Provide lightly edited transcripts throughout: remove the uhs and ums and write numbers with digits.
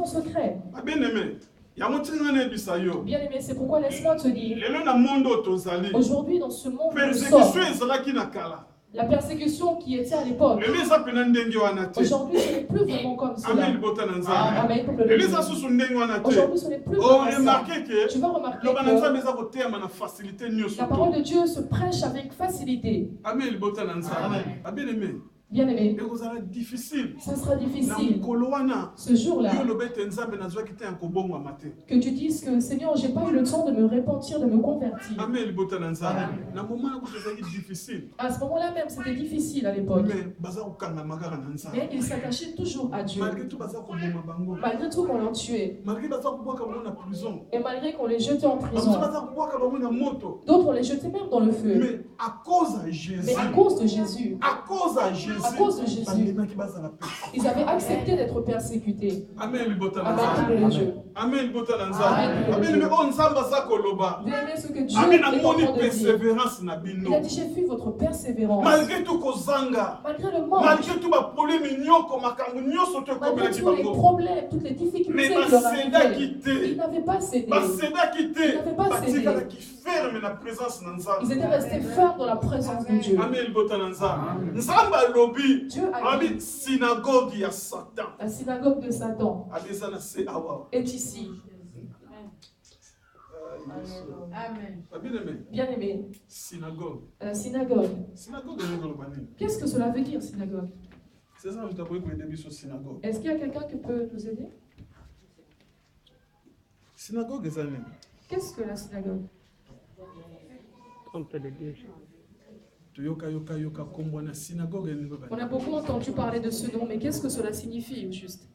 en secret. Bien-aimé, c'est pourquoi laisse-moi te dire, aujourd'hui dans ce monde, la persécution qui était à l'époque, aujourd'hui ce n'est plus vraiment comme cela. Amen. Aujourd'hui ce n'est plus vraiment ça. Tu vas remarquer que la parole de Dieu se prêche avec facilité. Amen. Bien-aimé, ça sera difficile ce jour-là que tu dises que Seigneur, j'ai pas eu le temps de me repentir, de me convertir. Amen. À ce moment-là même, c'était difficile à l'époque. Mais ils s'attachaient toujours à Dieu. Malgré tout qu'on leur tuait. Et malgré qu'on les jetait en prison. D'autres on les jetait même dans le feu. Mais à cause de Jésus. À cause de Jésus, ils avaient accepté d'être persécutés. Amen. Amen. Amen. Bien-aimé, ce que Dieu est en train de dire. Il a dit, j'ai vu votre persévérance. Malgré le manque. Malgré tous les problèmes, toutes les difficultés mais qui leur arrivaient. Ils n'avaient pas cédé. Ils n'avaient pas cédé. Ils étaient restés fermes dans la présence de Dieu. Dieu a dit, la synagogue de Satan est ici. Amen. Bien-aimé, synagogue. La synagogue. Qu'est-ce que cela veut dire, synagogue? Est-ce qu'il y a quelqu'un qui peut nous aider? Qu'est-ce que la synagogue? On a beaucoup entendu parler de ce nom, mais qu'est-ce que cela signifie au juste?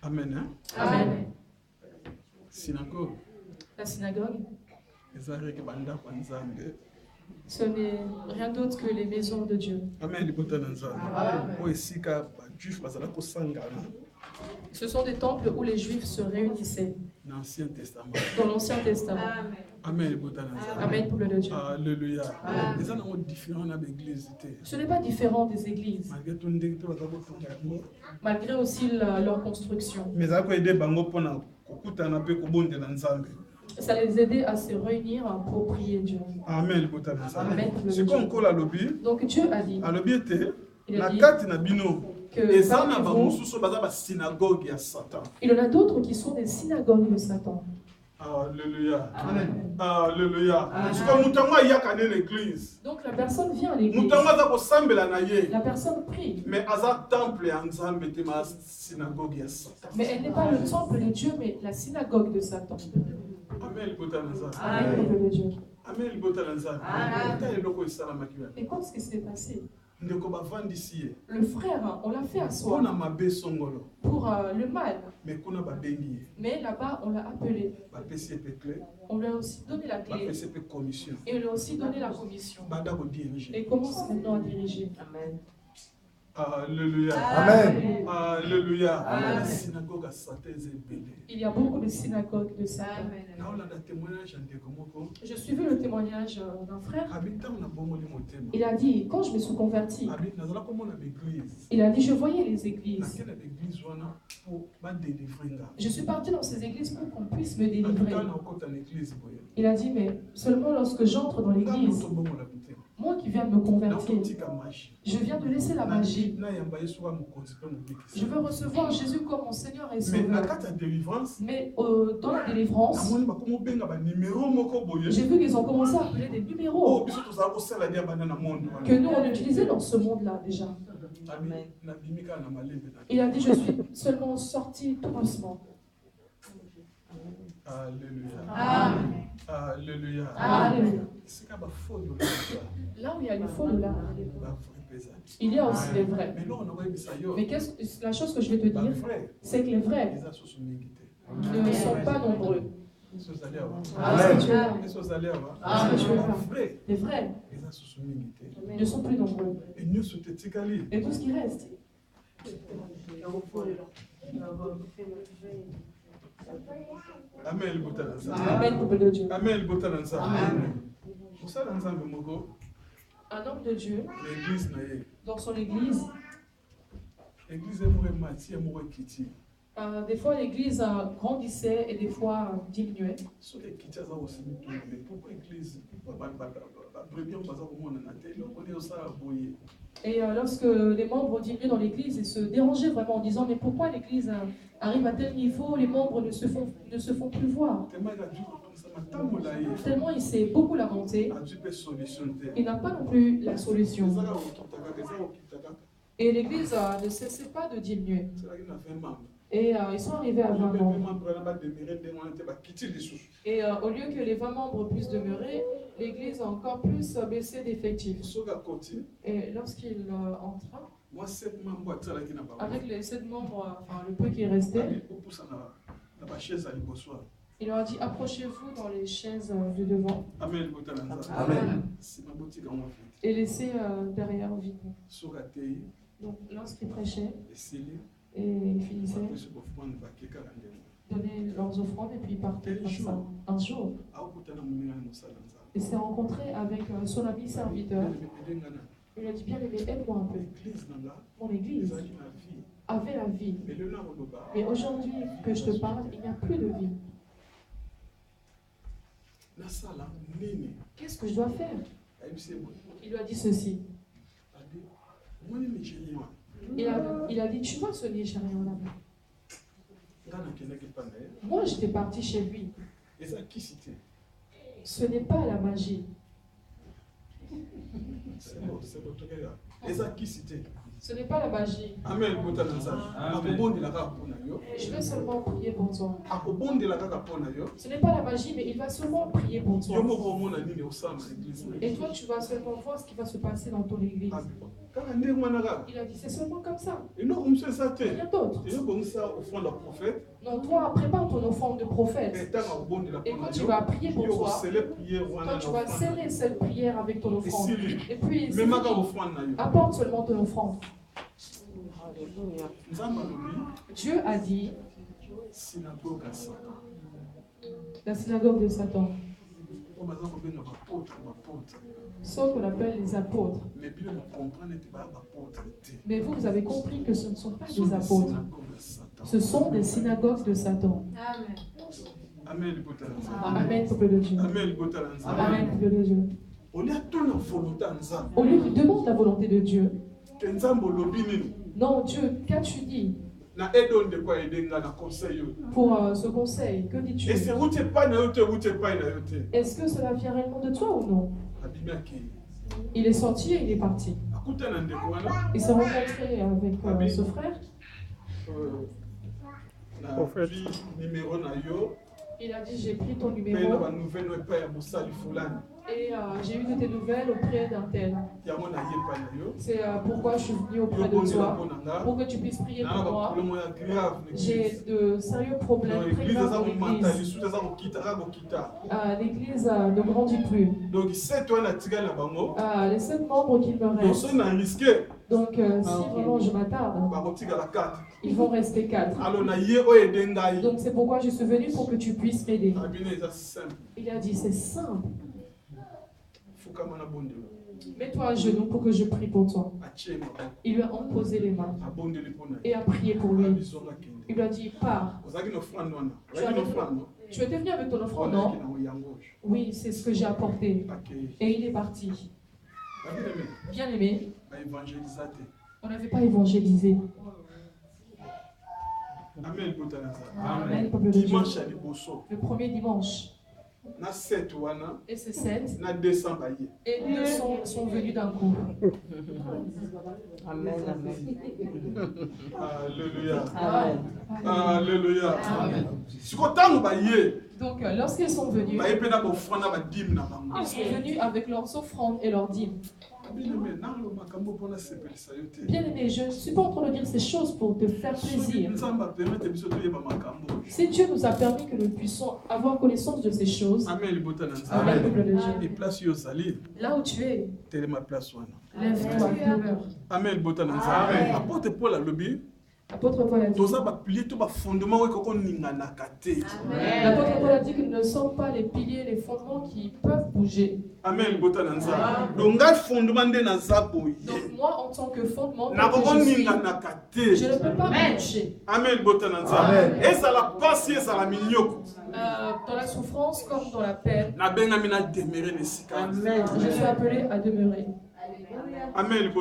Amen. Hein? Amen. Synagogue. La synagogue, ce n'est rien d'autre que les maisons de Dieu. Amen. Ce sont des temples où les Juifs se réunissaient. Dans l'Ancien Testament. Amen. Amen pour le Dieu. Alléluia. Ce n'est pas différent des églises. Malgré aussi leur construction. Ça les aidait à se réunir pour prier Dieu. Amen. Amen. Donc Dieu a dit. Il a dit il y en a d'autres qui sont des synagogues de Satan. Alléluia. Amen. Alléluia. Donc la personne vient à l'église. La personne prie. Mais elle n'est pas le temple de Dieu, mais la synagogue de Satan. Amen. Amen. Dieu. Amen. Et qu'est-ce qui s'est passé? Le frère, on l'a fait asseoir pour le mal. Mais là-bas, on l'a appelé. On lui a aussi donné la clé. Et on lui a aussi donné la commission. Et commence maintenant à diriger. Amen. Alléluia. Amen. Alléluia. Amen. Il y a beaucoup de synagogues de Satan. Je suivais le témoignage d'un frère. Il a dit, quand je me suis converti, il a dit, je voyais les églises. Je suis parti dans ces églises pour qu'on puisse me délivrer. Il a dit, mais seulement lorsque j'entre dans l'église, moi qui viens de me convertir, je viens de laisser la magie. Je veux recevoir Jésus comme mon Seigneur et Sauveur. Mais dans la délivrance, j'ai vu qu'ils ont commencé à appeler des numéros que nous on utilisait dans ce monde-là déjà. Il a dit, je suis seulement sorti tout doucement. Alléluia. Amen. Alléluia. Alléluia. Là où il y a les faux, là, il y a aussi les vrais. Mais la chose que je vais te dire, c'est que les vrais ne sont pas nombreux. Amen. Les vrais ne sont plus nombreux. Et tout ce qui reste. Amen. Amen. Amen. Amen. Un homme de Dieu, l'église na ye. dans son église, L'église est mati, est kiti. des fois l'église grandissait et des fois diminuait. Sur les kiti ça aussi mais pourquoi l'église Et lorsque les membres diminuaient dans l'église, ils se dérangeaient vraiment en disant mais pourquoi l'église arrive à tel niveau, les membres ne se font plus voir. Tellement il s'est beaucoup lamenté, il n'a pas non plus la solution. Et l'église ne cessait pas de diminuer. Et ils sont arrivés à 20 membres. Et au lieu que les 20 membres puissent demeurer, l'église a encore plus baissé d'effectifs. Et lorsqu'il entra, avec les 7 membres, enfin le peu qui restait, il leur a dit approchez-vous dans les chaises du devant. Amen. Et laissez derrière vide. Donc lorsqu'il prêchait, et ils finissaient, donnaient leurs offrandes et puis ils partaient comme ça. Un jour, il s'est rencontré avec son ami serviteur. Il a dit bien aimé, aide-moi un peu. Mon église avait la vie. Mais aujourd'hui que je te parle, il n'y a plus de vie. Qu'est-ce que je dois faire? Il lui a dit ceci. Il a dit, tu vois ce Nigérian là-bas? Moi, j'étais parti chez lui. Ce n'est pas la magie. Ce n'est pas la magie. Amen. Je vais seulement prier pour toi. Ce n'est pas la magie, mais il va seulement prier pour toi. Et toi, tu vas seulement voir ce qui va se passer dans ton église. Il a dit, c'est seulement comme ça. Il y a d'autres. Non, toi, prépare ton offrande de prophète. Et quand tu vas prier pour toi, quand tu vas sceller cette prière avec ton offrande, et puis apporte seulement ton offrande. Dieu a dit, la synagogue de Satan, ce qu'on appelle les apôtres. Mais vous avez compris que ce ne sont pas des apôtres. Ce sont des synagogues de Satan. Amen. Amen, peuple de Dieu. Amen, peuple de Dieu. Au lieu qu'il demande la volonté de Dieu, non, Dieu, qu'as-tu dit? Pour ce conseil, que dis-tu? Est-ce que cela vient réellement de toi ou non? Il est sorti et il est parti. Il s'est rencontré avec ce frère. Il a dit, j'ai pris ton numéro et j'ai eu de tes nouvelles auprès d'un tel. C'est pourquoi je suis venu auprès de toi, pour que tu puisses prier pour moi. J'ai de sérieux problèmes très graves dans l'église. L'église ne grandit plus. Donc, c'est toi les 7 membres qu'il me reste. Donc, si vraiment je m'attarde, ils vont rester 4. Donc, c'est pourquoi je suis venu pour que tu puisses m'aider. Il a dit, c'est simple. Mets-toi à genoux pour que je prie pour toi. Il lui a imposé les mains et a prié pour lui. Il lui a dit, pars. Tu étais venu avec ton offrande, non? Oui, c'est ce que j'ai apporté. Et il est parti. Bien aimé, on n'avait pas évangélisé. Amen, peuple de Dieu. Le premier dimanche. Et c'est 7. Et 2 sont venus d'un coup. Amen, amen. Alléluia. Amen. Alléluia. Donc, lorsqu'ils sont venus, ils sont venus avec leurs offrandes et leurs dîmes. Bien aimé, je ne suis pas en train de dire ces choses pour te faire plaisir. Si Dieu nous a permis que nous puissions avoir connaissance de ces choses, Amen. Là où tu es, lève-toi, demeure. Amen. Apôtre Paul a lobby. L'apôtre Paul a dit. L'apôtre Paul a dit qu'ils ne sont pas les piliers, les fondements qui peuvent bouger. Amen. Donc moi, en tant que fondement, je ne peux pas bouger. Amen. Et ça la passe, ça la mignoko. Dans la souffrance comme dans la paix, Amen. je suis appelé à demeurer. Amen.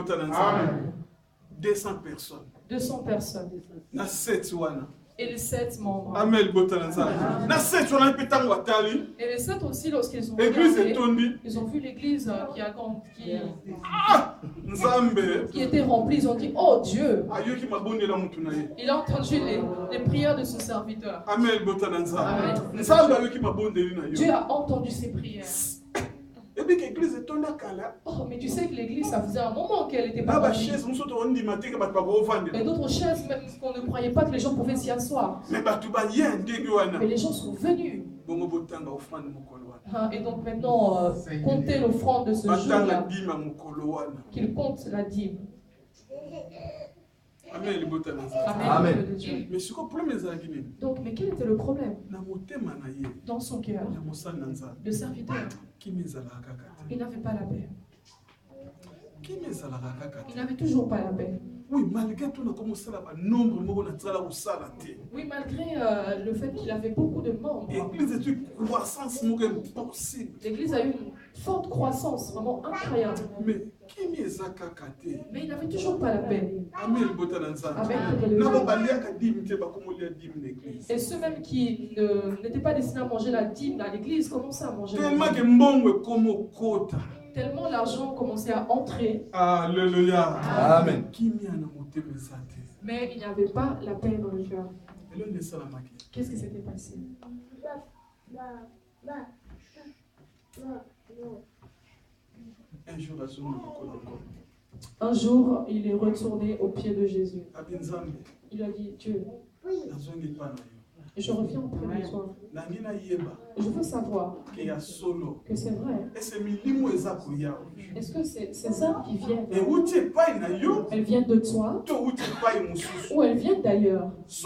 200 personnes. 200 personnes. Na 7 wana. Et les 7 membres. Amen. Na 7 wana pétango watali. Et les 7 aussi, lorsqu'ils ont regardé, ils ont vu l'église qui était remplie. Ils ont dit, oh Dieu. Il a entendu les prières de son serviteur. Amen. Dieu a entendu ses prières. Oh, mais tu sais que l'église, ça faisait un moment qu'elle était pas remplie. Et d'autres chaises, même qu'on ne croyait pas que les gens pouvaient s'y asseoir. Mais les gens sont venus. Et donc maintenant, comptez l'offrande de ce jour-là. Qu'il compte la dîme. Amen. Amen. Donc, mais quel était le problème? Dans son cœur, le serviteur, il n'avait pas la paix. Il n'avait toujours pas la paix. Oui, malgré tout, oui, malgré le fait qu'il avait beaucoup de membres. L'église a eu une forte croissance, vraiment incroyable. Mais il n'avait toujours pas la paix. Amen. Et ceux même qui n'étaient pas destinés à manger la dîme à l'église commençaient à manger la dîme. Tellement l'argent commençait à entrer. Alléluia. Amen. Mais il n'y avait pas la paix dans le cœur. Qu'est-ce qui s'était passé? Un jour, il est retourné au pied de Jésus. Il a dit, Dieu, je reviens auprès de toi. Je veux savoir que c'est vrai. Est-ce que ces âmes qui viennent, elles viennent de toi ou elles viennent d'ailleurs? Si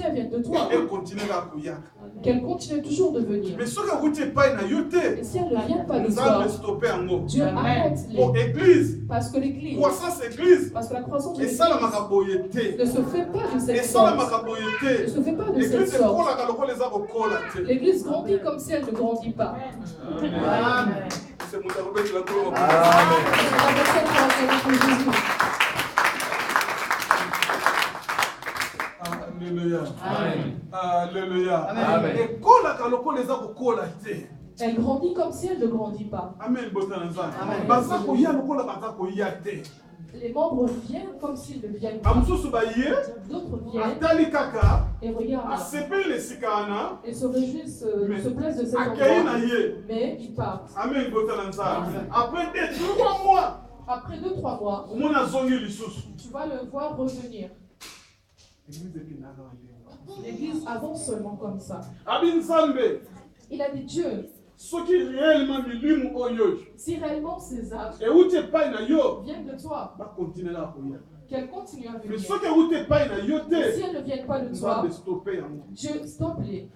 elles viennent de toi, qu'elles continuent toujours de venir. Et si elles ne viennent pas de toi, Dieu arrête-les. Parce que l'église, parce que la croissance de l'église ne se fait pas de cette sorte. Ne se fait pas de cette sorte. L'église grandit comme si elle ne grandit pas. Amen. Alléluia. Alléluia. Amen. Elle grandit comme si elle ne grandit pas. Amen. Les membres viennent comme s'ils ne viennent pas. D'autres viennent et regardent et se réjouissent, se plaisent de cet endroit. Mais ils partent. Amen. Après 2-3 mois, tu vas le voir revenir. L'église avance seulement comme ça. Il a dit, Dieu, si réellement ces âmes viennent de toi, qu'elles continuent à venir. Mais si elles ne viennent pas de toi, Dieu, stoppe-les.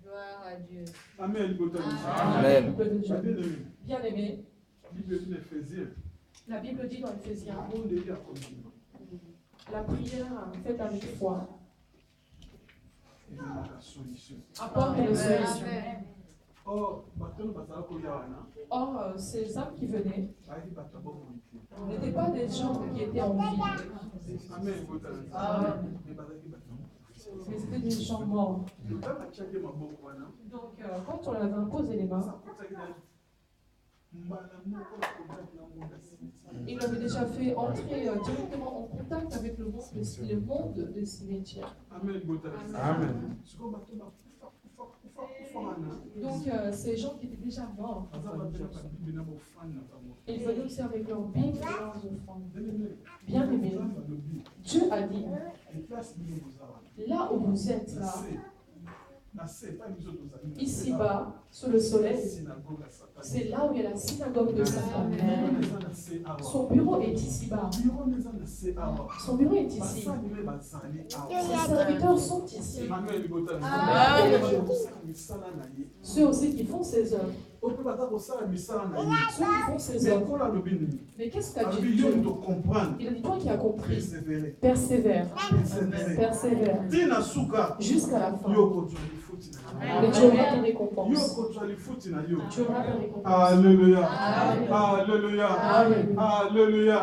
Gloire à Dieu. Amen. Amen. Bien aimé, la Bible dit dans Éphésiens, la prière faite avec foi apporte une solution. Or, ces âmes qui venaient n'étaient pas des gens qui étaient en vie, mais c'était des gens morts. Donc, quand on leur avait imposé les mains, il avait déjà fait entrer directement en contact avec le monde des cimetières. Amen. Donc, ces gens qui étaient déjà morts, ils venaient aussi avec leur Bible et leurs offrandes. Bien aimé, Dieu a dit, là où vous êtes là, Ici-bas, sous le soleil, c'est là où il y a la synagogue de Satan. Son bureau est ici-bas. Son bureau est ici. Ses serviteurs sont ici. Ceux aussi qui font ses œuvres. Ceux qui font ses œuvres. Mais qu'est-ce qu'a dit Dieu? Il a dit, toi qui as compris, persévère. Persévère. Jusqu'à la fin. Mais tu auras tes récompenses. Tu auras tes récompenses. Alléluia. Alléluia. Alléluia.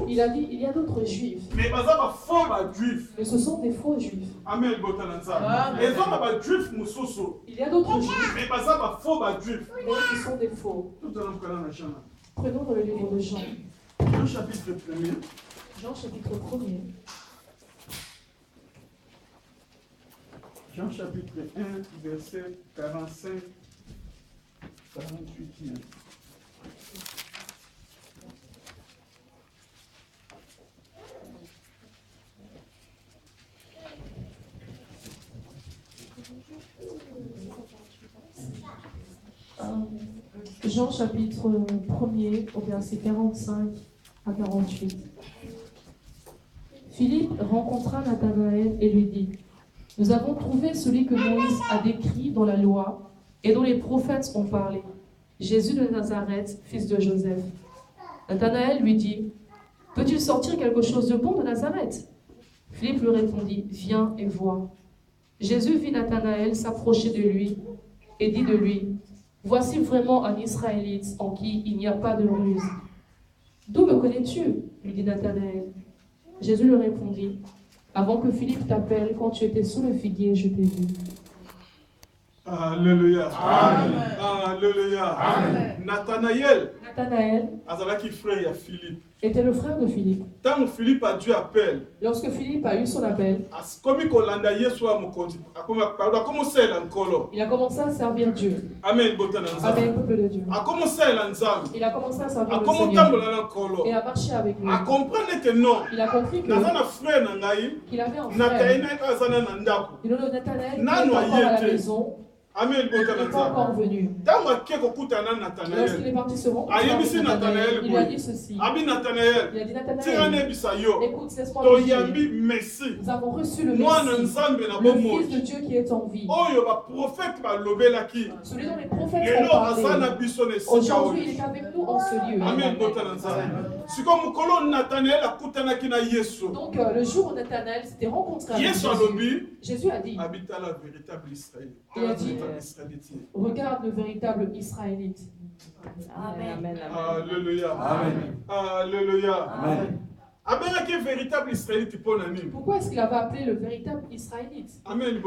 Il a dit, il y a d'autres juifs. Mais ce sont des faux juifs. Amen. Il y a d'autres juifs. Mais qui sont des faux. Prenons dans le livre de Jean. Jean chapitre 1er. Jean chapitre 1er. Jean chapitre 1, verset 45, 48. Jean chapitre 1er au verset 45 à 48. Philippe rencontra Nathanaël et lui dit: nous avons trouvé celui que Moïse a décrit dans la loi et dont les prophètes ont parlé, Jésus de Nazareth, fils de Joseph. Nathanaël lui dit: peux-tu sortir quelque chose de bon de Nazareth? Philippe lui répondit: viens et vois. Jésus vit Nathanaël s'approcher de lui et dit de lui: voici vraiment un Israélite en qui il n'y a pas de ruse. D'où me connais-tu? lui dit Nathanaël. Jésus lui répondit: avant que Philippe t'appelle, quand tu étais sous le figuier, je t'ai vu. Alléluia. Amen. Alléluia. Amen. Nathanaël était le frère de Philippe. Tant Philippe a dû appel. Lorsque Philippe a eu son appel, il a commencé à servir Dieu. Amen. Avec le peuple de Dieu. Il a commencé à servir le Seigneur et à marcher avec lui. Il a compris qu'il avait un frère. Il avait un frère. Il a Nathanaël qui est encore à la maison. Amen. Il n'est pas encore venu. Lorsqu'il est parti se rencontrer avec Nathanaël, il lui a dit ceci. Il a dit: Nathanaël, écoute, laisse-moi te dire. Nous avons reçu le Messie, le Fils de Dieu qui est en vie. Celui dont les prophètes ont parlé. Aujourd'hui, il est avec nous en ce lieu. Amen. Donc, le jour où Nathanaël s'était rencontré avec Jésus a dit, il a dit: regarde le véritable Israélite. Amen. Amen. Alléluia. Amen. Alléluia. Amen. Pourquoi est-ce qu'il avait appelé le véritable Israélite? Amen.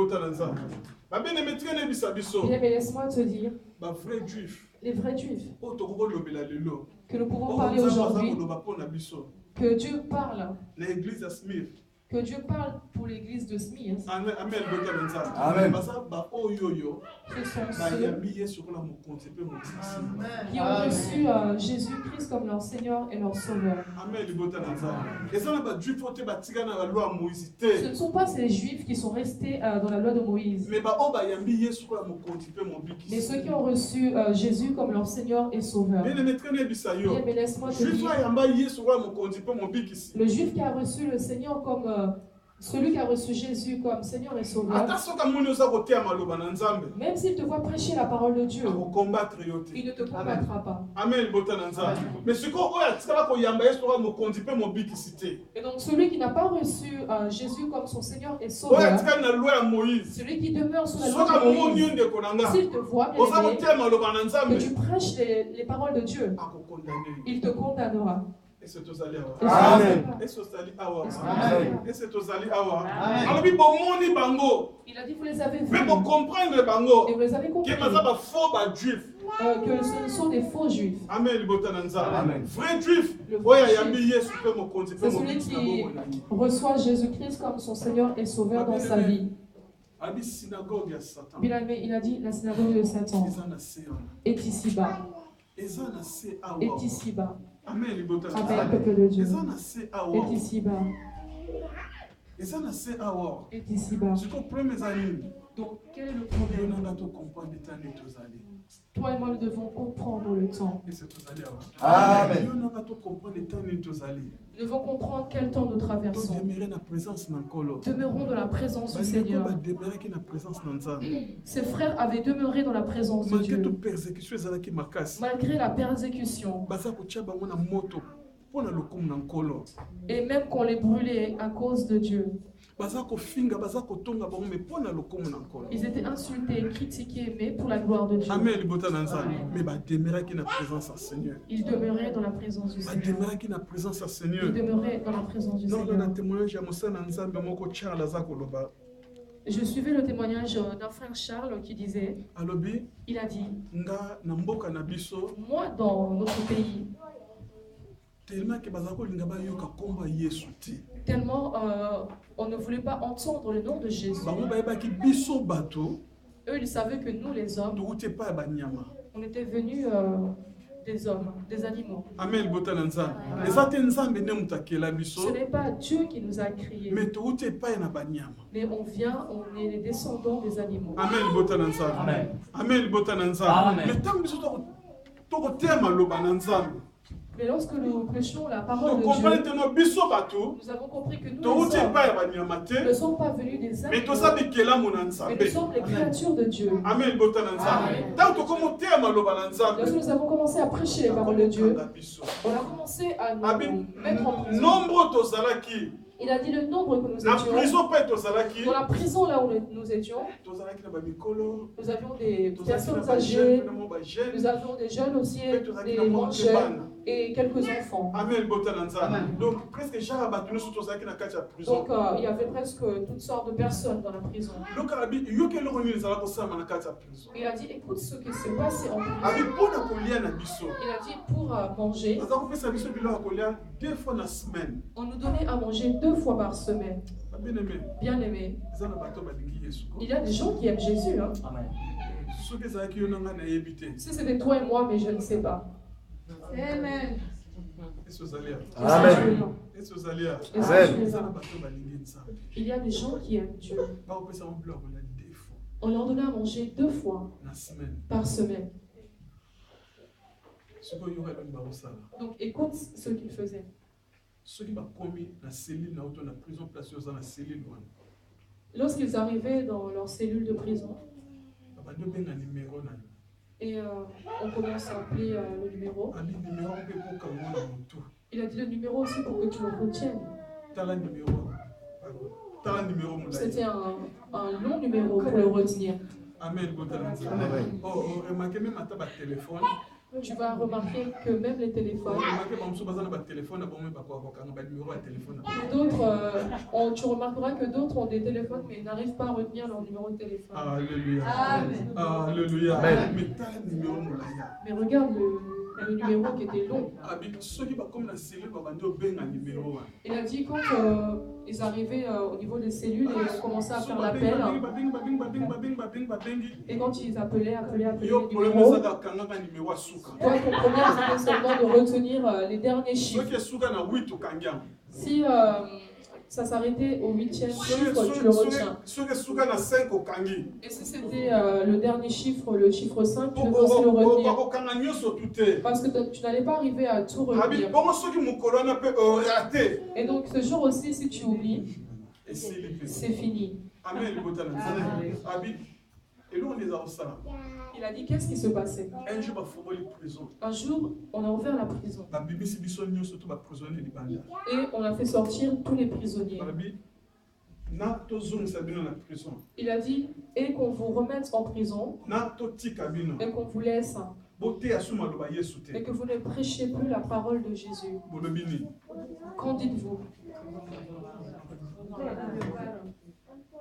Bien, mais laisse-moi te dire, les vrais juifs que nous pouvons parler aujourd'hui, que Dieu parle. Que Dieu parle pour l'église de Smyrne. Amen. Amen. Ce sont ceux qui ont reçu Jésus-Christ comme leur Seigneur et leur Sauveur. Amen. Ce ne sont pas ces Juifs qui sont restés dans la loi de Moïse. Mais ceux qui ont reçu Jésus comme leur Seigneur et Sauveur. Bien, mais laisse-moi te dire, le Juif qui a reçu le Seigneur comme celui qui a reçu Jésus comme Seigneur et Sauveur, même s'il te voit prêcher la parole de Dieu, il ne te combattra pas. Amen. Et donc celui qui n'a pas reçu Jésus comme son Seigneur et Sauveur, celui qui demeure sous la loi de Moïse, s'il te voit que tu prêches les paroles de Dieu, il te condamnera. Amen. Il a dit: vous les avez vus. Et vous les avez compris. Que ce sont des faux juifs. Amen. Vrai juif, c'est celui qui reçoit Jésus-Christ comme son Seigneur et Sauveur dans sa vie. Il a dit: la synagogue de Satan est ici-bas. Est ici-bas. Amen. Amen, peuple de Dieu. Est ici-bas. Et ça, c'est à est ici-bas. Donc, quel est le problème? Toi et moi, nous devons comprendre le temps. Amen. Nous devons comprendre quel temps nous traversons. Demeurons dans la présence du Seigneur. Ses frères avaient demeuré dans la présence de Dieu. Malgré la persécution. Et même qu'on les brûlait à cause de Dieu. Ils étaient insultés, critiqués, mais pour la gloire de Dieu. Amen. Ils demeuraient dans la présence du Seigneur. Ils demeuraient dans la présence du Seigneur. Je suivais le témoignage d'un frère Charles qui disait, il a dit, moi dans notre pays, tellement on ne voulait pas entendre le nom de Jésus. Eux, ils savaient que nous, les hommes, on était venus des hommes, des animaux. Amen. Ce n'est pas Dieu qui nous a créés. Mais on vient, on est les descendants des animaux. Amen. Amen. Mais lorsque nous prêchons la parole de Dieu, nous avons compris que nous ne sommes pas venus des animaux, mais nous sommes les créatures de Dieu. Amen. Lorsque nous avons commencé à prêcher les paroles de Dieu, on a commencé à nous mettre en prison. Il a dit le nombre que nous étions. Dans la prison là où nous étions, nous avions des personnes âgées, nous avions des jeunes aussi, des moins jeunes et quelques enfants. Amen. Donc, il y avait presque toutes sortes de personnes dans la prison. Il a dit, écoute ce qui se passe en prison. Il a dit, pour manger, on nous donnait à manger 2 fois par semaine. Bien aimé. Il y a des gens qui aiment Jésus. Hein? Si c'était toi et moi, mais je ne sais pas. Amen. Amen. Il y a des gens qui aiment Dieu. On leur donnait à manger 2 fois par semaine. Donc écoute ce qu'ils faisaient. Lorsqu'ils arrivaient dans leur cellule de prison, et on commence à appeler le numéro. Il a dit le numéro aussi pour que tu le retiennes. C'était un long numéro pour le retenir. Amen. Tu vas remarquer que même les téléphones, d'autres, tu remarqueras que d'autres ont des téléphones mais ils n'arrivent pas à retenir leur numéro de téléphone. Alléluia. Alléluia. Mais regarde le numéro qui était long. Il a dit quand ils arrivaient au niveau des cellules et ils commençaient à faire l'appel. Et quand ils appelaient le numéro, toi, ton problème, c'était seulement de retenir les derniers chiffres. Si ça s'arrêtait au 8e chiffre, tu le retiens. Et si c'était le dernier chiffre, le chiffre 5, tu devais aussi le retenir. Parce que tu n'allais pas arriver à tout retenir. Et donc ce jour aussi, si tu oublies, c'est fini. Amen. Il a dit qu'est-ce qui se passait. Un jour, on a ouvert la prison. Et on a fait sortir tous les prisonniers. Il a dit, et qu'on vous remette en prison, et qu'on vous laisse, et que vous ne prêchez plus la parole de Jésus. Qu'en dites-vous?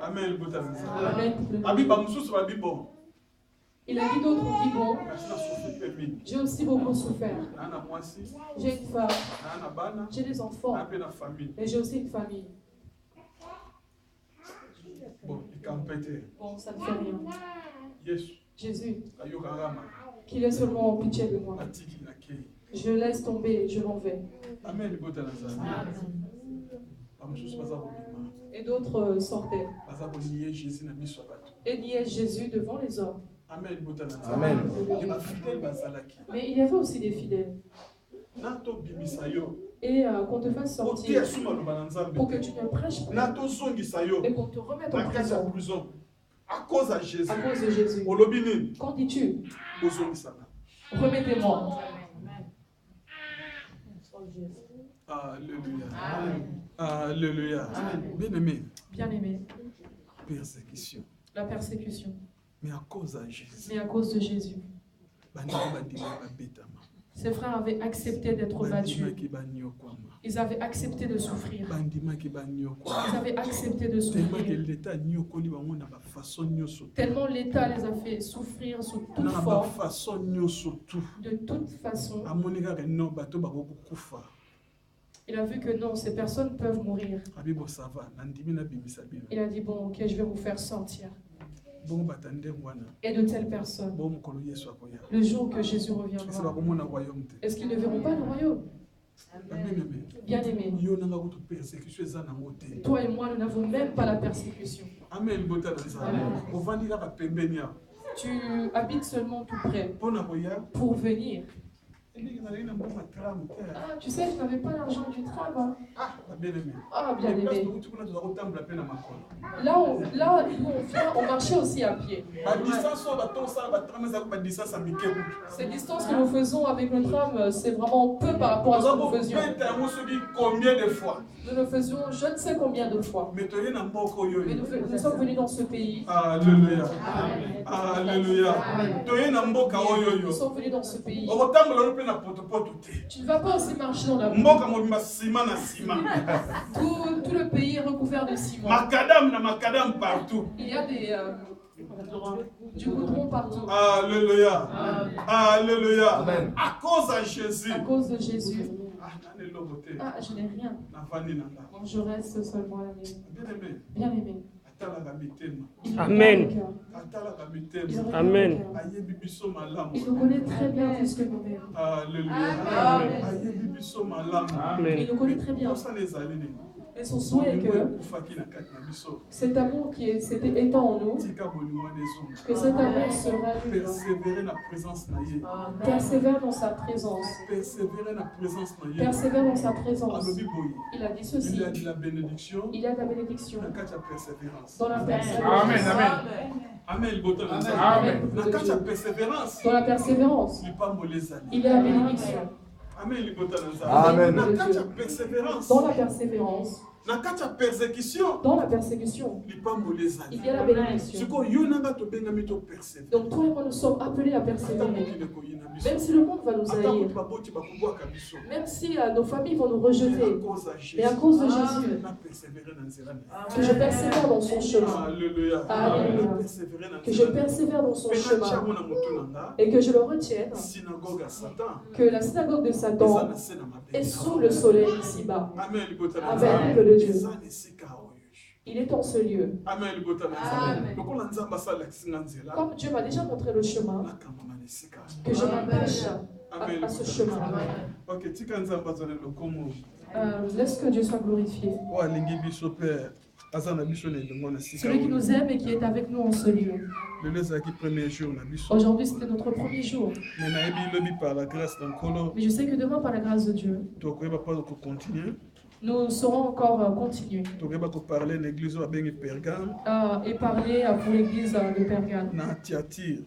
Amen. Il a dit d'autres ont dit bon, j'ai aussi beaucoup souffert. J'ai une femme, j'ai des enfants, et j'ai aussi une famille. Bon, ça ne fait rien. Jésus, qu'il ait seulement pitié de moi. Je laisse tomber, je m'en vais. Amen. Et d'autres sortaient. Et niaient Jésus devant les hommes. Amen. Mais il y avait aussi des fidèles. Et qu'on te fasse sortir pour que tu ne prêches plus et qu'on te remette en prison à cause de Jésus. Qu'en dis-tu? Remettez-moi. Alléluia. Alléluia. Bien-aimé. Bien-aimé. Persécution. La persécution. Mais à cause de Jésus. Mais à cause de Jésus. Ses frères avaient accepté d'être battus. Ils avaient accepté de souffrir. Ils avaient accepté de souffrir. Tellement l'État les a fait souffrir sous toute forme. De toute façon. Il a vu que non, ces personnes peuvent mourir. Il a dit, bon, ok, je vais vous faire sortir. Et de telles personnes, le jour que Jésus reviendra, est-ce qu'ils ne verront pas le royaume? Bien-aimé, toi et moi, nous n'avons même pas la persécution. Tu habites seulement tout près pour venir. Ah, tu sais, je n'avais pas l'argent du tram. Hein. Ah, bien aimé. Là, où on vient, on marchait aussi à pied. Ces distances que nous faisons avec le tram, c'est vraiment peu par rapport à ce que nous faisions. Combien de fois? Nous le faisions je ne sais combien de fois. Mais nous sommes venus dans ce pays. Alléluia. Alléluia. Nous sommes venus dans ce pays. Tu ne vas pas aussi marcher dans la boue. Tout le pays est recouvert de ciment. Macadam partout. Il y a du goudron partout. Alléluia. Alléluia. Amen. À cause de Jésus. À cause de Jésus. Ah, je n'ai rien. Bon, je reste seulement à la maison. Bien aimé. Amen. Amen. Il nous connaît très bien plus que nous-mêmes. Alléluia. Il nous connaît très bien. Et son souhait est que cet amour qui s'était éteint en nous, que cet amour se rallume, persévère dans sa présence. Persévère dans sa présence. Il a dit ceci. Il y a de la bénédiction. Il y a de la bénédiction dans la persévérance. Amen. Amen. Dans la persévérance, il y a la bénédiction. Amen. Dans la persévérance, dans la persécution, il y a la bénédiction. Donc toi et moi, nous sommes appelés à persévérer. Même si le monde va nous haïr, même si nos familles vont nous rejeter, mais à cause de Jésus, que je persévère dans son chemin. Alléluia. Que je persévère dans son chemin et que je le retienne. Que la synagogue de Satan est sous le soleil ici-bas. Avec le Dieu. Il est en ce lieu. Comme Dieu m'a déjà montré le chemin, que je m'attache à ce chemin. Laisse que Dieu soit glorifié. Celui qui nous aime et qui est avec nous en ce lieu. Aujourd'hui, c'était notre premier jour. Mais je sais que demain, par la grâce de Dieu, nous saurons encore continuer et parler pour l'église de Pergame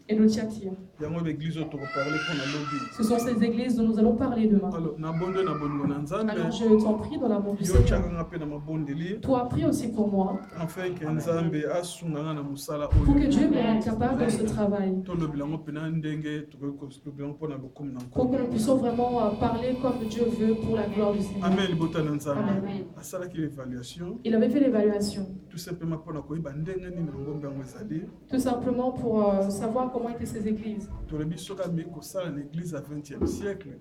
et de Thyatire. Ce sont ces églises dont nous allons parler demain. Alors je t'en prie dans l'amour du Seigneur. Toi, prie aussi pour moi. Pour que Dieu me rende capable de ce travail. Pour que nous puissions vraiment parler comme Dieu veut pour la gloire du Seigneur. Amen. Il avait fait l'évaluation. Tout simplement pour savoir comment étaient ces églises.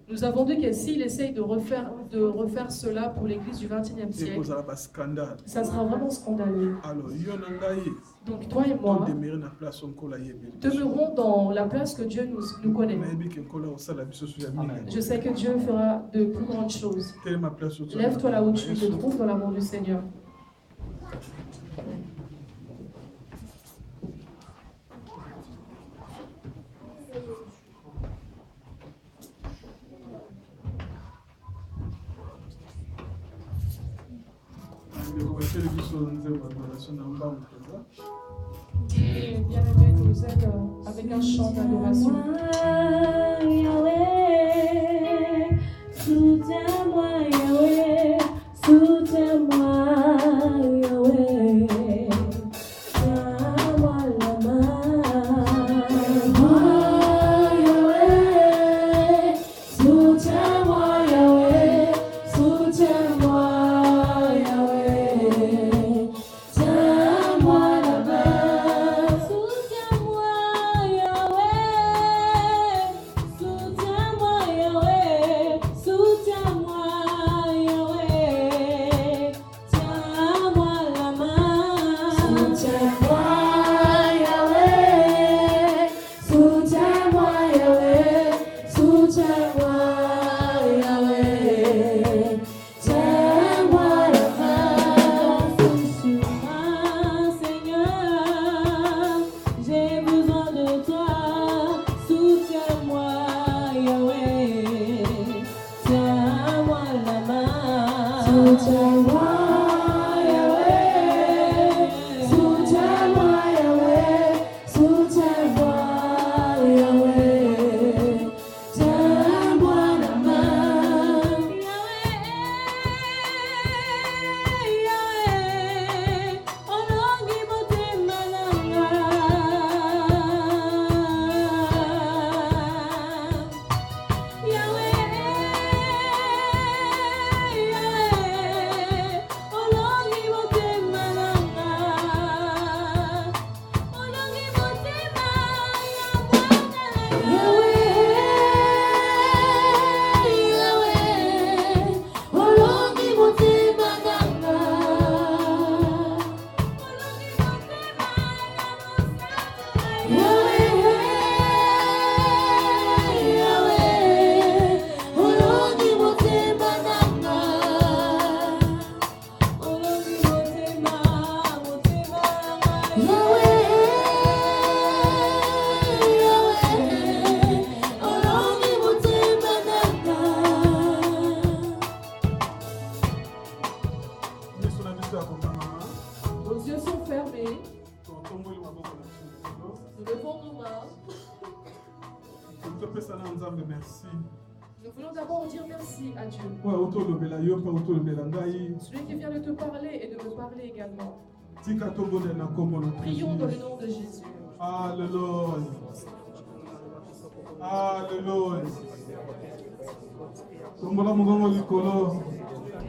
Nous avons dit que s'il essaye de refaire cela pour l'église du XXe siècle, ça sera vraiment scandaleux. Donc toi et moi demeurons dans la place que Dieu nous connaît. Je sais que Dieu fera de plus grandes choses. Lève-toi là où tu te trouves dans l'amour du Seigneur. Et bien-aimé nous aide avec un chant d'adoration. Soutiens-moi Yahweh, soutiens-moi Yahweh, tiens-moi la main. Yahweh, soutiens-moi Yahweh, soutiens-moi Yahweh, tiens-moi la main. Soutiens-moi Yahweh, soutiens-moi Yahweh, soutiens-moi Yahweh, tiens-moi la main. Soutiens-moi Yahweh, soutiens-moi Yahweh, soutiens-moi Yahweh, tiens-moi la main. Soutiens-moi Seigneur, j'ai besoin de toi. Soutiens-moi Yahweh, tiens-moi la main. Soutiens-moi Yahweh, soutiens-moi Yahweh, soutiens-moi Yahweh, tiens-moi la main. Yahweh, olongi motema nanga. Yahweh, olongi motema nanga. Olongi motema ya mwana. Yahweh, olongi motema nanga. Nos yeux sont fermés. Nous levons nos mains. Nous voulons d'abord dire merci à Dieu. Celui qui vient de te parler et de me parler également. Prions dans le nom de Jésus. Alléluia. Alléluia. Tombola mugongo likolo.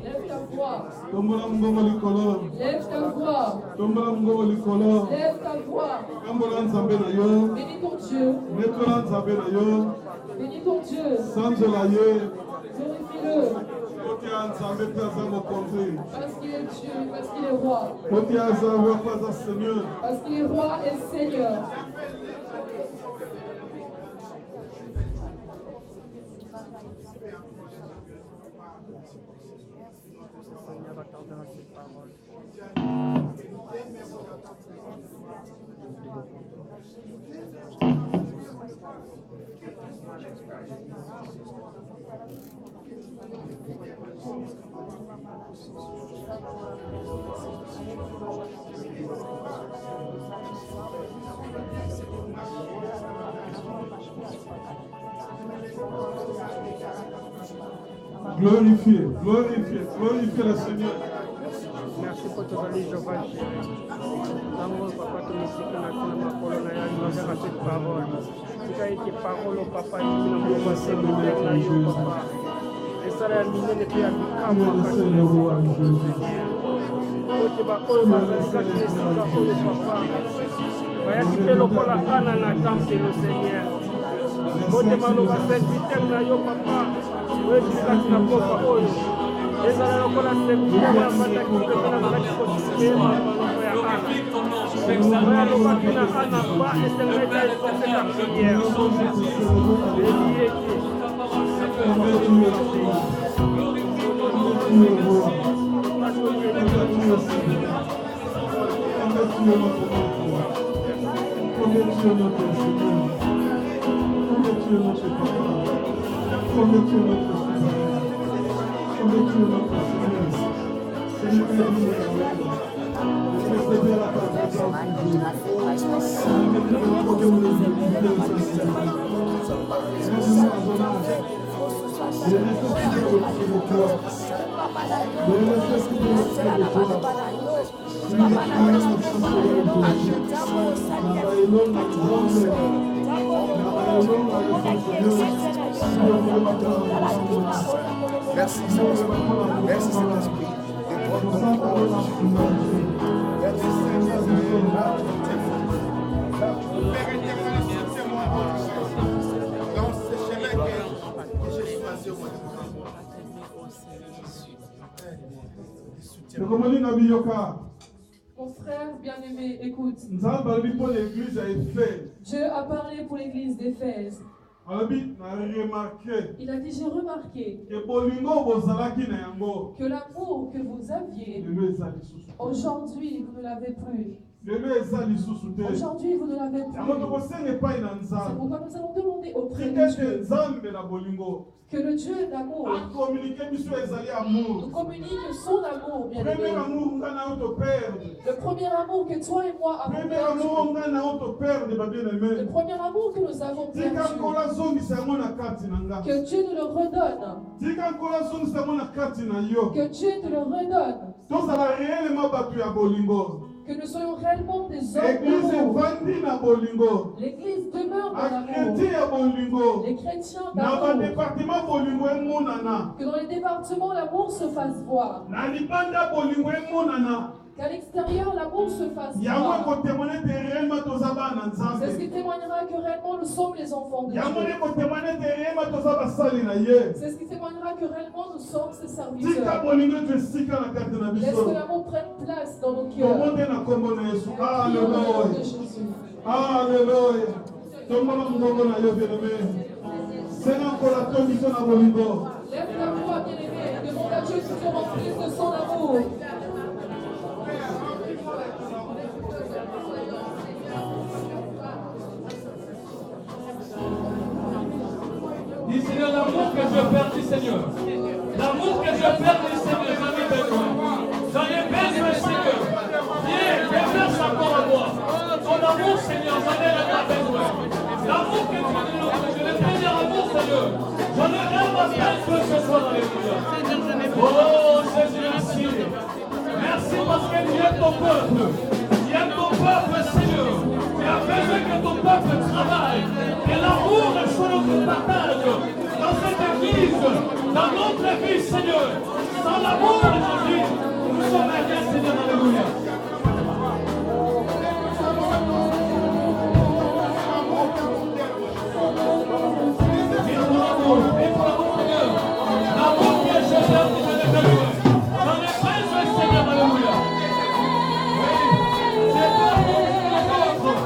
Lève ta voix. Tombola mugongo likolo. Lève ta voix. Tombola mugongo likolo. Lève ta voix. Tombola nzambe na yo. Bénis ton Dieu. Metola nzambe na yo. Bénis ton Dieu. Sanzola ye. Glorifie-le. Otia nzambe pesa mokonzi. Parce qu'il est Dieu, parce qu'il est roi. Otia nzambe pesa Seigneur. Parce qu'il est roi et Seigneur. Glorifiez, glorifiez, glorifiez le Seigneur. Merci pour ton ami Jehovah. Tango papa to misika na kuna makolo na ya nyoza ka cette parole. Tika ite parole au papa ni na mo ba se mo na yo papa. Esa ya minene pia mikamo ka Seigneur wa Jésus. Ote ba ko ba ka ni sika ko papa. Baya kipelo kola ana na tamte le Seigneur. Ote ba lo ba se kitem na yo papa. Wewe kati na papa oyo. Esa ya kola se kuma ba mata kitem na mata ko sistema ya ana. Oya lo ba kina ana ba esenga ya porte ta prière. Béni Merci Saint-Esprit. Merci Saint-Esprit. Dans ce chemin que j'ai choisi au Mon frère bien-aimé, écoute. Dieu a parlé pour l'église d'Éphèse. Il a dit, j'ai remarqué que l'amour que vous aviez, aujourd'hui, vous ne l'avez plus. Aujourd'hui, vous ne l'avez plus. C'est pourquoi nous allons demander auprès de Dieu que le Dieu d'amour nous communique son amour, bien aimé. Le premier amour que toi et moi avons perdu. Le premier amour que nous avons perdu. Que Dieu nous le redonne. Que Dieu te le redonne. Que nous soyons réellement des hommes d'amour. L'église demeure dans l'amour. Les chrétiens d'amour. Que dans les départements, l'amour se fasse voir. Qu'à l'extérieur, l'amour se fasse voir. C'est ce qui témoignera que réellement nous sommes les enfants de Dieu. C'est ce qui témoignera que réellement nous sommes ses serviteurs. Laisse que l'amour prenne place dans nos cœurs. Alléluia. Alléluia. Lève ta voix, bien-aimé. Demande à Dieu de te remplir de son amour. Dis Seigneur, l'amour que je perds du Seigneur. L'amour que je perds du Seigneur, j'en ai besoin. J'en ai besoin, Seigneur. Viens, déverse encore à moi. Ton amour, Seigneur, j'en ai vraiment besoin. L'amour que tu me donnes, le premier amour, Seigneur. J'en ai vraiment besoin ce soir, alléluia. Oh, Jésus, merci. Merci parce que tu aimes ton peuple. Tu aimes ton peuple, Seigneur. Tu as besoin que ton peuple travaille. Que l'amour soit notre partage dans cette église, dans notre vie, Seigneur. Sans l'amour de Jésus, nous sommes rien, Seigneur, alléluia. Et pour l'amour, Seigneur. L'amour que je donne, je l'ai besoin. J'en ai besoin, Seigneur, alléluia. Oui, c'est pour l'amour pour les autres.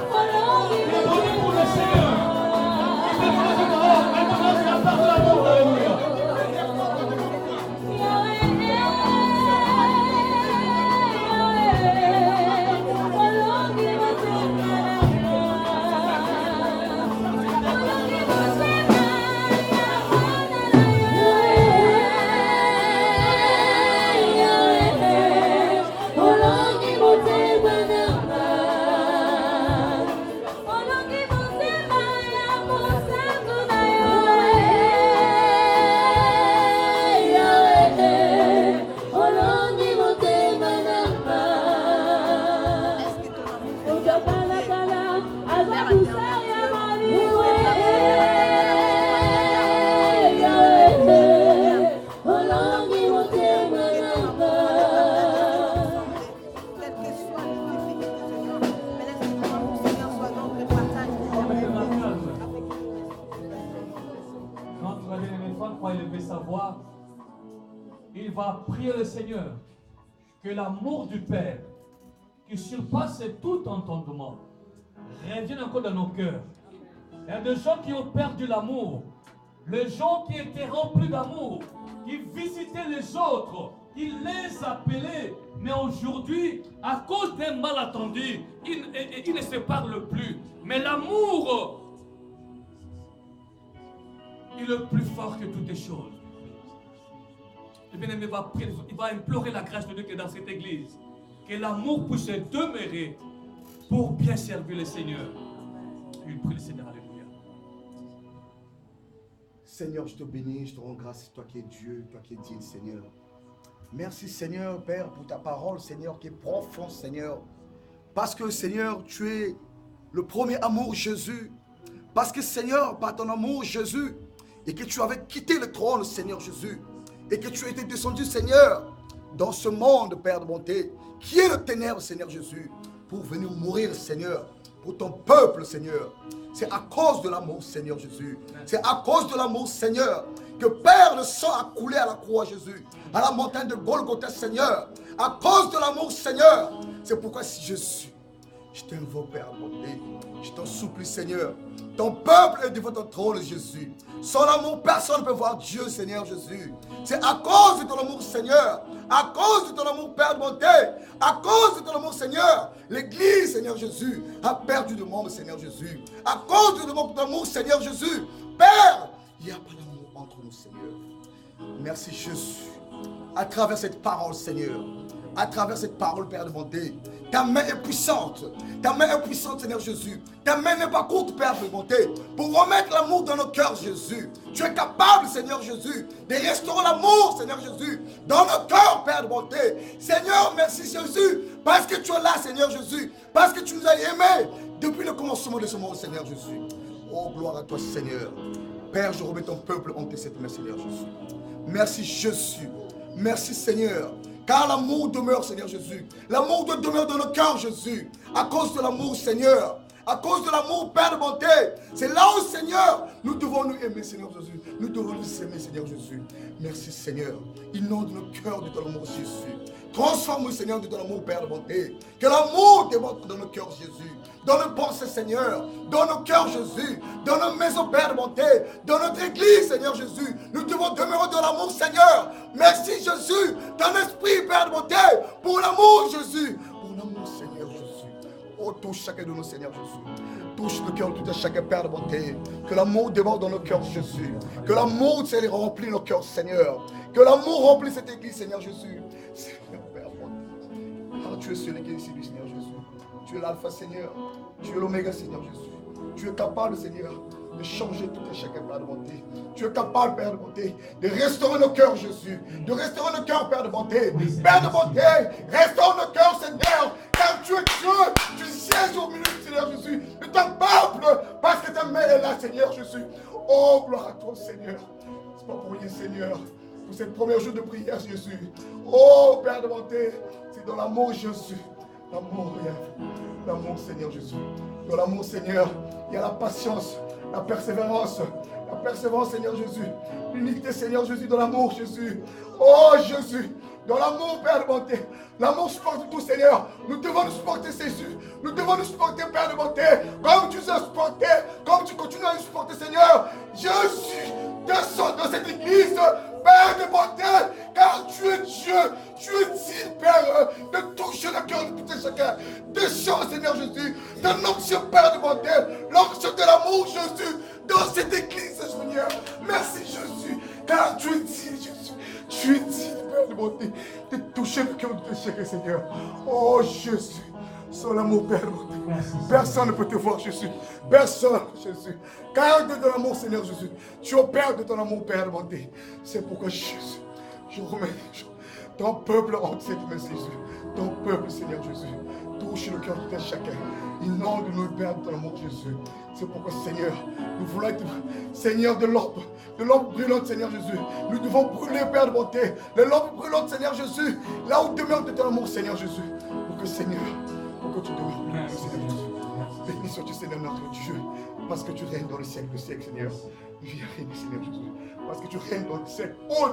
C'est donné pour le Seigneur. C'est pour le Seigneur. Maintenant, c'est la part de l'amour, alléluia. Il va prier le Seigneur que l'amour du Père qui surpasse tout entendement revienne encore dans nos cœurs. Il y a des gens qui ont perdu l'amour, les gens qui étaient remplis d'amour, qui visitaient les autres, qui les appelaient, mais aujourd'hui, à cause d'un malentendu, ils ne se parlent plus. Mais l'amour est le plus fort que toutes les choses. le bien-aimé va prier, il va implorer la grâce de Dieu qui est dans cette église. Que l'amour puisse demeurer pour bien servir le Seigneur. Il prie le Seigneur, alléluia. Seigneur, je te bénis, je te rends grâce, toi qui es Dieu, toi qui es digne, Seigneur. Merci, Seigneur, Père, pour ta parole, Seigneur, qui est profonde, Seigneur. Parce que, Seigneur, tu es le premier amour, Jésus. Parce que, Seigneur, par ton amour, Jésus, et que tu avais quitté le trône, Seigneur Jésus, et que tu étais descendu, Seigneur, dans ce monde, Père de bonté, qui est le ténèbre, Seigneur Jésus, pour venir mourir, Seigneur, pour ton peuple, Seigneur. C'est à cause de l'amour, Seigneur Jésus. C'est à cause de l'amour, Seigneur, que Père, le sang a coulé à la croix, Jésus, à la montagne de Golgotha, Seigneur. À cause de l'amour, Seigneur. C'est pourquoi si Jésus, je t'invoque, Père, je t'en supplie, Seigneur. Ton peuple est devant ton trône, Jésus. Sans amour, personne ne peut voir Dieu, Seigneur Jésus. C'est à cause de ton amour, Seigneur. À cause de ton amour, Père de bonté. À cause de ton amour, Seigneur. L'Église, Seigneur Jésus, a perdu de membres, Seigneur Jésus. À cause de ton amour, Seigneur Jésus. Père, il n'y a pas d'amour entre nous, Seigneur. Merci, Jésus. À travers cette parole, Seigneur. À travers cette parole, Père de bonté. Ta main est puissante. Ta main est puissante, Seigneur Jésus. Ta main n'est pas courte, Père de bonté. Pour remettre l'amour dans nos cœurs, Jésus. Tu es capable, Seigneur Jésus, de restaurer l'amour, Seigneur Jésus, dans nos cœurs, Père de bonté. Seigneur, merci Jésus. Parce que tu es là, Seigneur Jésus. Parce que tu nous as aimés depuis le commencement de ce monde, Seigneur Jésus. Oh, gloire à toi, Seigneur. Père, je remets ton peuple entre cette main, Seigneur Jésus. Merci, Jésus. Merci, Seigneur. Car l'amour demeure, Seigneur Jésus. L'amour demeure dans nos cœurs, Jésus. À cause de l'amour, Seigneur. À cause de l'amour, Père de bonté. C'est là où, Seigneur, nous devons nous aimer, Seigneur Jésus. Nous devons nous aimer, Seigneur Jésus. Merci, Seigneur. Inonde nos cœurs de ton amour, Jésus. Transforme-nous, Seigneur, de ton amour, Père de bonté. Que l'amour déborde dans nos cœurs, Jésus. Dans nos pensées, Seigneur. Dans nos cœurs, Jésus. Dans nos maisons, Père de bonté. Dans notre église, Seigneur Jésus. Nous devons demeurer dans l'amour, Seigneur. Merci, Jésus. Ton esprit, Père de bonté. Pour l'amour, Jésus. Pour l'amour, Seigneur Jésus. Oh, touche chacun de nous, Seigneur Jésus. Touche le cœur de tout à chacun, Père de bonté. Que l'amour déborde dans nos cœurs, Jésus. Que l'amour, Seigneur, remplit nos cœurs, Seigneur. Que l'amour remplit cette église, Seigneur Jésus. Seigneur, Père de bonté. Car tu es celui qui est ici, Seigneur Jésus. Tu es l'alpha, Seigneur. Tu es l'oméga, Seigneur Jésus. Tu es capable, Seigneur, de changer tout et chacun, Père de bonté. Tu es capable, Père de bonté, de restaurer nos cœurs, Jésus. De restaurer nos cœurs, Père de bonté. Père de bonté, restaure nos cœurs, Seigneur. Car tu es Dieu. Tu sièges au milieu, Seigneur Jésus, de ton peuple. Parce que ta main est là, Seigneur Jésus. Oh, gloire à toi, Seigneur. C'est pas pour rien, Seigneur. Pour cette première jour de prière, Jésus. Oh, Père de bonté, c'est dans l'amour, Jésus. L'amour, l'amour, Seigneur Jésus. Dans l'amour, Seigneur, il y a la patience, la persévérance, Seigneur Jésus. L'unité, Seigneur Jésus, dans l'amour, Jésus. Oh, Jésus, dans l'amour, Père de bonté. L'amour supporte tout, Seigneur. Nous devons nous supporter, Jésus. Nous devons nous supporter, Père de bonté. Comme tu nous as supporté, comme tu continues à nous supporter, Seigneur. Jésus, descends dans cette église, Père de bonté, car tu es Dieu. Tu es digne, Père, de toucher le cœur de tout et chacun. Descends, Seigneur Jésus, de l'onction, Père de bonté, l'onction de l'amour, Jésus, dans cette église, Seigneur. Merci, Jésus, car tu es digne, Jésus. Tu es digne, Père de bonté, de toucher le cœur de tout et chacun, Seigneur. Oh, Jésus. Sans l'amour, Père, personne ne peut te voir, Jésus. Personne, Jésus. Car de ton amour, Seigneur Jésus, tu opères de ton amour, Père, bonté. C'est pourquoi, Jésus, je remets ton peuple en cette main, Jésus. Ton peuple, Seigneur Jésus, touche le cœur de chacun. Inonde-nous, Père, de ton amour, Jésus. C'est pourquoi, Seigneur, nous voulons être, Seigneur, de l'ordre brûlante, Seigneur Jésus. Nous devons brûler, Père de bonté, de l'ordre brûlante, Seigneur Jésus. Là où demeure de ton amour, Seigneur Jésus. Pour que, Seigneur, pour que tu demeures, Seigneur Jésus. Béni sois-tu, Seigneur, notre Dieu, parce que tu règnes dans le siècle des siècles, Seigneur. Viens régner, Seigneur Jésus, parce que tu règnes dans le siècle. Oh,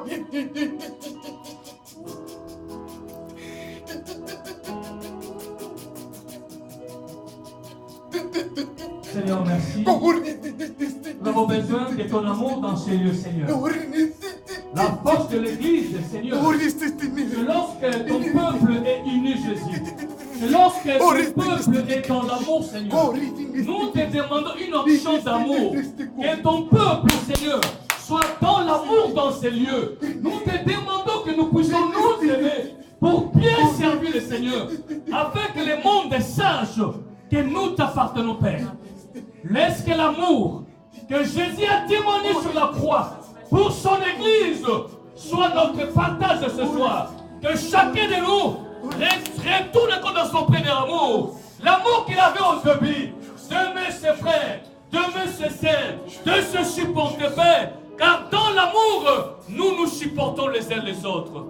Seigneur, merci. Nous avons besoin de ton amour dans ces lieux, Seigneur. La force de l'Église, Seigneur, c'est lorsque ton peuple est uni, Jésus. C'est lorsque ton peuple est dans l'amour, Seigneur. Nous te demandons une option d'amour. Que ton peuple, Seigneur, soit dans l'amour dans ces lieux. Nous te demandons pour que nous puissions nous aimer, pour bien servir le Seigneur, afin que le monde sache que nous t'appartenons, Père. Laisse que l'amour que Jésus a témoigné sur la croix pour son Église soit notre partage ce soir. Que chacun de nous retourne encore dans son premier amour. L'amour qu'il avait au début, d'aimer ses frères, d'aimer ses sœurs, de se supporter, Père. Car dans l'amour, nous supportons les uns les autres.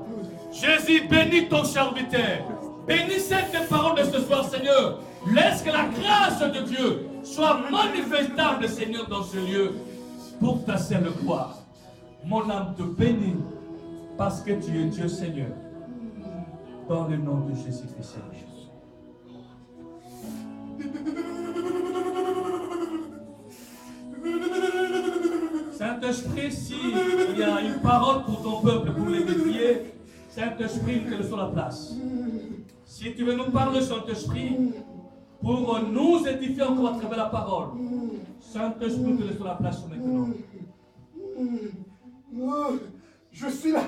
Jésus, bénis ton serviteur. Bénis cette parole de ce soir, Seigneur. Laisse que la grâce de Dieu soit manifestable, Seigneur, dans ce lieu, pour ta seule gloire. Mon âme te bénit, parce que tu es Dieu, Seigneur. Dans le nom de Jésus-Christ, Seigneur. Saint-Esprit, s'il y a une parole pour ton peuple, pour l'édifier, Saint-Esprit, que sur la place. Si tu veux nous parler, Saint-Esprit, pour nous édifier encore à travers la parole, Saint-Esprit, que sur la place maintenant. Je suis là,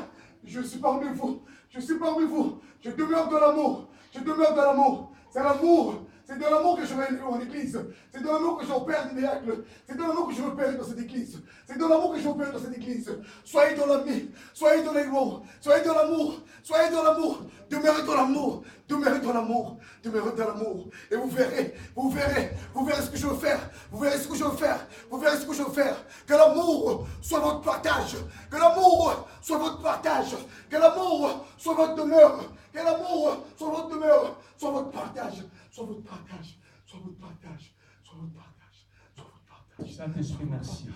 je suis parmi vous, je suis parmi vous, je demeure dans l'amour, je demeure dans l'amour, c'est l'amour. C'est de l'amour que je vais en église. C'est de l'amour que j'opère des miracles. C'est de l'amour que je opère dans cette église. C'est de l'amour que j'opère dans cette église. Soyez dans l'amour. Soyez dans l'amour. Soyez dans l'amour. Soyez dans l'amour. Demeurez dans l'amour. Demeurez dans l'amour. Demeurez dans l'amour. Et vous verrez ce que je veux faire. Vous verrez ce que je veux faire. Vous verrez ce que je veux faire. Que l'amour soit votre partage. Que l'amour soit votre partage. Que l'amour soit votre demeure. Que l'amour soit votre demeure. Soit votre partage. Soit votre partage, soit votre partage, soit votre partage, soit votre partage. Saint-Esprit, merci.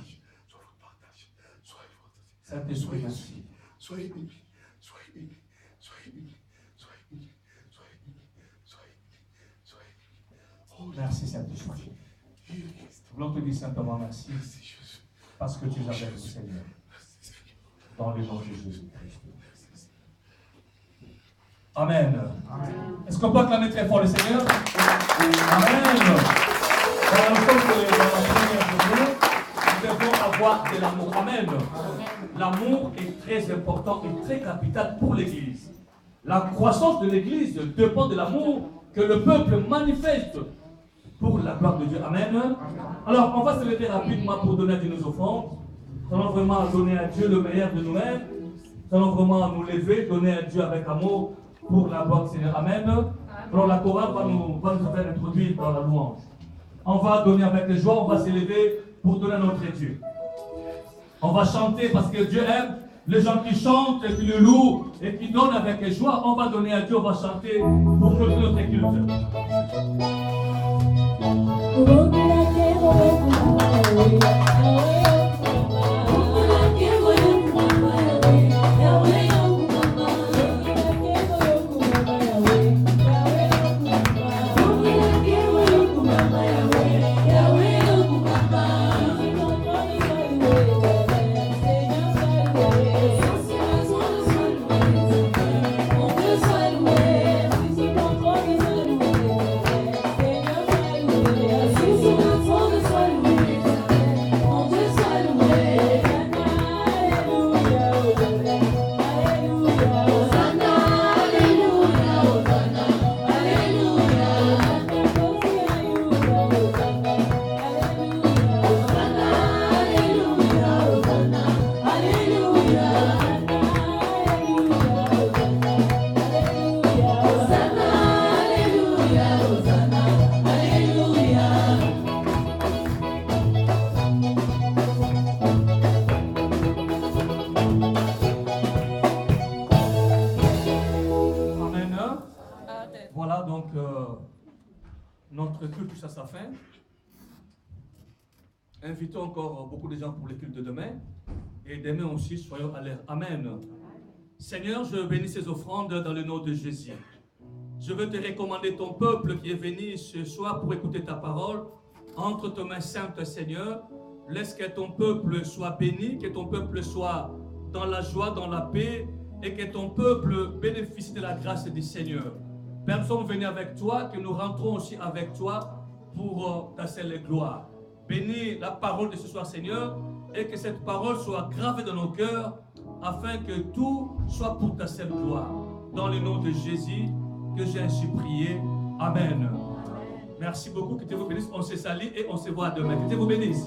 Soit votre partage, soyez votre. Saint-Esprit, merci. Soyez bénis, soyez bénis, soyez bénis, soyez bénis, soyez bénis, soyez bénis, soyez bénis. Oh, merci Saint-Esprit. Nous voulons te dire simplement merci. Parce que tu es avec nous, Seigneur. Dans le nom de Jésus-Christ. Amen. Est-ce qu'on peut acclamer très fort le Seigneur? Amen. Dans la première journée, nous devons avoir de l'amour. Amen. L'amour est très important et très capital pour l'Église. La croissance de l'Église dépend de l'amour que le peuple manifeste pour la gloire de Dieu. Amen. Alors, on va se lever rapidement pour donner à Dieu nos offrandes. Nous allons vraiment donner à Dieu le meilleur de nous-mêmes. Nous allons vraiment nous lever, donner à Dieu avec amour pour la gloire du Seigneur. Amen. Alors la chorale va nous faire introduire dans la louange. On va donner avec joie, on va s'élever pour donner à notre Dieu. On va chanter parce que Dieu aime les gens qui chantent, qui le louent et qui donnent avec joie. On va donner à Dieu, on va chanter pour que notre culte. Voilà donc notre culte touche à sa fin. Invitons encore beaucoup de gens pour le culte de demain. Et demain aussi, soyons à l'heure. Amen. Seigneur, je bénis ces offrandes dans le nom de Jésus. Je veux te recommander ton peuple qui est venu ce soir pour écouter ta parole. Entre tes mains saintes, Seigneur. Laisse que ton peuple soit béni, que ton peuple soit dans la joie, dans la paix, et que ton peuple bénéficie de la grâce du Seigneur. Père, nous sommes venus avec toi, que nous rentrons aussi avec toi pour ta seule gloire. Bénis la parole de ce soir, Seigneur, et que cette parole soit gravée dans nos cœurs afin que tout soit pour ta seule gloire. Dans le nom de Jésus, que j'ai ainsi prié. Amen. Merci beaucoup, que Dieu vous bénisse. On se salue et on se voit demain. Que Dieu vous bénisse.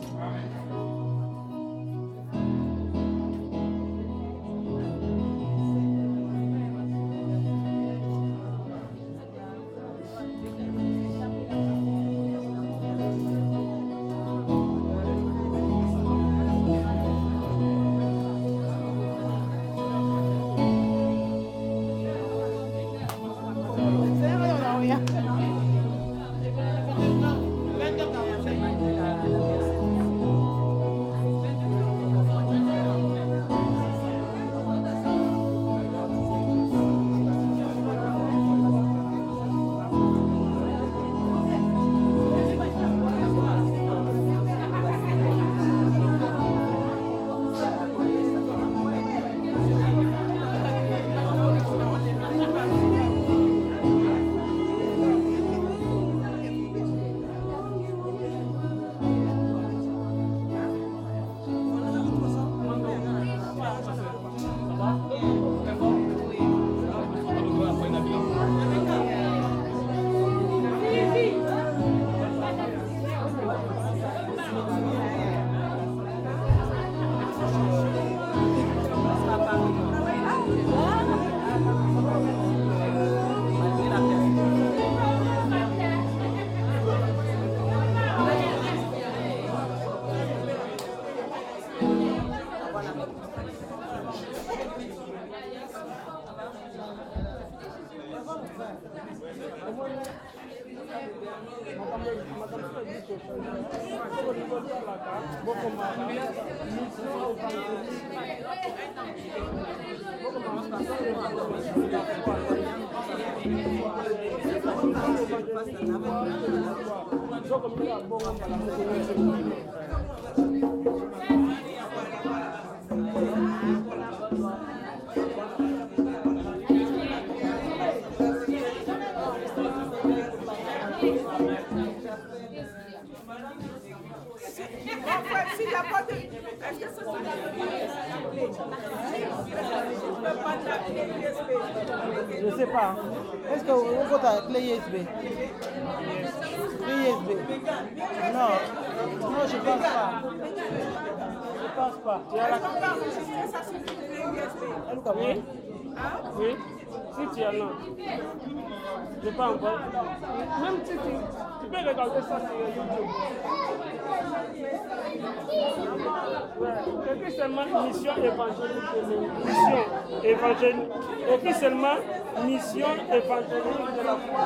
Je ne sais pas. Est-ce que vous avez la clé USB? Clé USB? Non. Non, je ne pense pas. Je ne pense pas. Tu as la clé? Oui. Si tu as non. Je ne sais pas encore. Même si tu peux regarder ça sur YouTube. Et puis seulement mission évangélique. Mission évangélique. Et puis seulement mission évangélique de la foi.